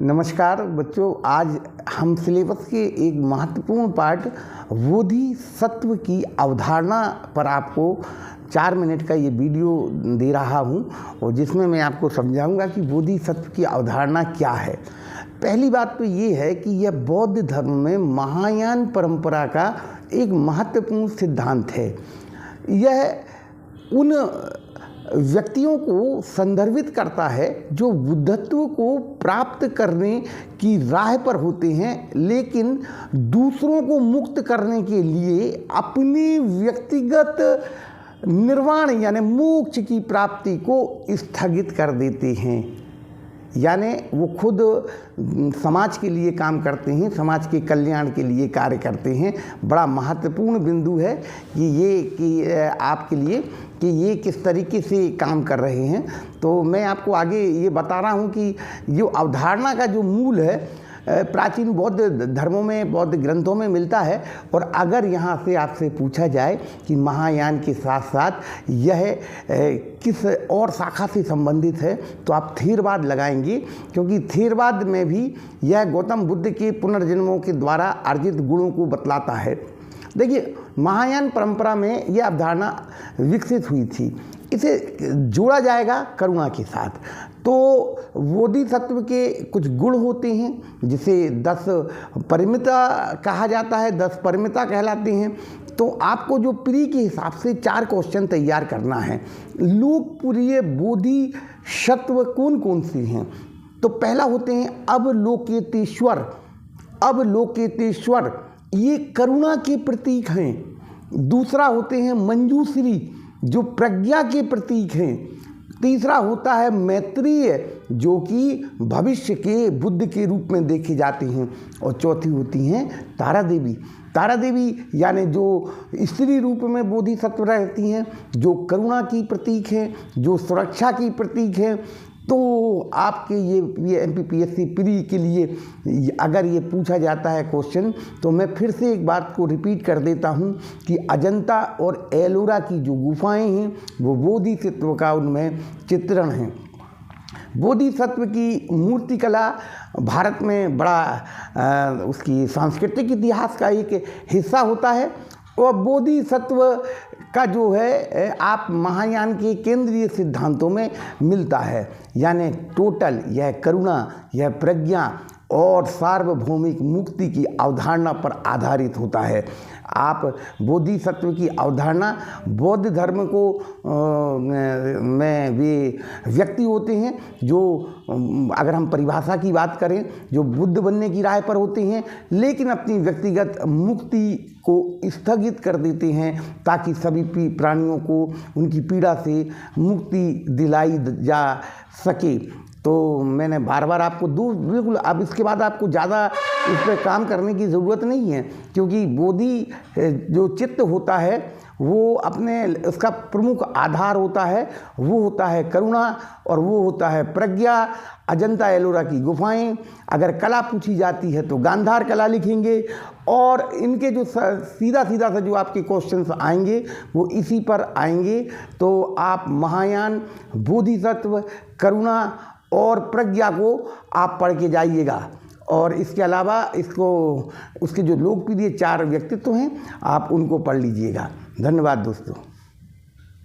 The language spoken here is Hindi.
नमस्कार बच्चों, आज हम सिलेबस के एक महत्वपूर्ण पार्ट बोधिसत्व की अवधारणा पर आपको 4 मिनट का ये वीडियो दे रहा हूँ और जिसमें मैं आपको समझाऊंगा कि बोधिसत्व की अवधारणा क्या है। पहली बात तो ये है कि यह बौद्ध धर्म में महायान परंपरा का एक महत्वपूर्ण सिद्धांत है। यह उन व्यक्तियों को संदर्भित करता है जो बुद्धत्व को प्राप्त करने की राह पर होते हैं, लेकिन दूसरों को मुक्त करने के लिए अपनी व्यक्तिगत निर्वाण यानी मोक्ष की प्राप्ति को स्थगित कर देते हैं। यानी वो खुद समाज के लिए काम करते हैं, समाज के कल्याण के लिए कार्य करते हैं। बड़ा महत्वपूर्ण बिंदु है कि आपके लिए कि ये किस तरीके से काम कर रहे हैं। तो मैं आपको आगे ये बता रहा हूँ कि जो अवधारणा का जो मूल है प्राचीन बौद्ध धर्मों में, बौद्ध ग्रंथों में मिलता है। और अगर यहाँ से आपसे पूछा जाए कि महायान के साथ साथ यह किस और शाखा से संबंधित है, तो आप थेरवाद लगाएंगे, क्योंकि थेरवाद में भी यह गौतम बुद्ध के पुनर्जन्मों के द्वारा अर्जित गुणों को बतलाता है। देखिए, महायान परंपरा में यह अवधारणा विकसित हुई थी। इसे जोड़ा जाएगा करुणा के साथ। तो बोधिसत्व के कुछ गुण होते हैं जिसे 10 परिमिता कहा जाता है, 10 परिमिता कहलाते हैं। तो आपको जो प्री के हिसाब से 4 क्वेश्चन तैयार करना है। लोकप्रिय बोधिसत्व कौन कौन से हैं? तो पहला होते हैं अवलोकितेश्वर। अवलोकितेश्वर ये करुणा के प्रतीक हैं। दूसरा होते हैं मंजूश्री, जो प्रज्ञा के प्रतीक हैं। तीसरा होता है मैत्रेय, जो कि भविष्य के बुद्ध के रूप में देखे जाते हैं। और चौथी होती हैं तारा देवी। तारा देवी यानी जो स्त्री रूप में बोधिसत्व रहती हैं, जो करुणा की प्रतीक हैं, जो सुरक्षा की प्रतीक हैं। तो आपके ये MPPSC प्री के लिए अगर ये पूछा जाता है क्वेश्चन, तो मैं फिर से एक बात को रिपीट कर देता हूँ कि अजंता और एलोरा की जो गुफाएं हैं वो बोधिसत्व का उनमें चित्रण है। बोधिसत्व की मूर्तिकला भारत में बड़ा उसकी सांस्कृतिक इतिहास का एक हिस्सा होता है। और बोधिसत्व का जो है आप महायान के केंद्रीय सिद्धांतों में मिलता है। यानी टोटल यह करुणा, यह प्रज्ञा और सार्वभौमिक मुक्ति की अवधारणा पर आधारित होता है। आप बोधिसत्व की अवधारणा बौद्ध धर्म को में वे व्यक्ति होते हैं जो, अगर हम परिभाषा की बात करें, जो बुद्ध बनने की राह पर होते हैं, लेकिन अपनी व्यक्तिगत मुक्ति को स्थगित कर देते हैं ताकि सभी प्राणियों को उनकी पीड़ा से मुक्ति दिलाई जा सके। तो मैंने बार बार आपको बिल्कुल, अब इसके बाद आपको ज़्यादा इस पर काम करने की ज़रूरत नहीं है, क्योंकि बोधि जो चित्त होता है वो अपने, उसका प्रमुख आधार होता है, वो होता है करुणा और वो होता है प्रज्ञा। अजंता एलोरा की गुफाएं, अगर कला पूछी जाती है तो गांधार कला लिखेंगे। और इनके जो सीधा से जो आपके क्वेश्चंस आएंगे वो इसी पर आएंगे। तो आप महायान, बोधिसत्व, करुणा और प्रज्ञा को आप पढ़ के जाइएगा। और इसके अलावा उसके जो लोकप्रिय 4 व्यक्तित्व हैं आप उनको पढ़ लीजिएगा। धन्यवाद दोस्तों।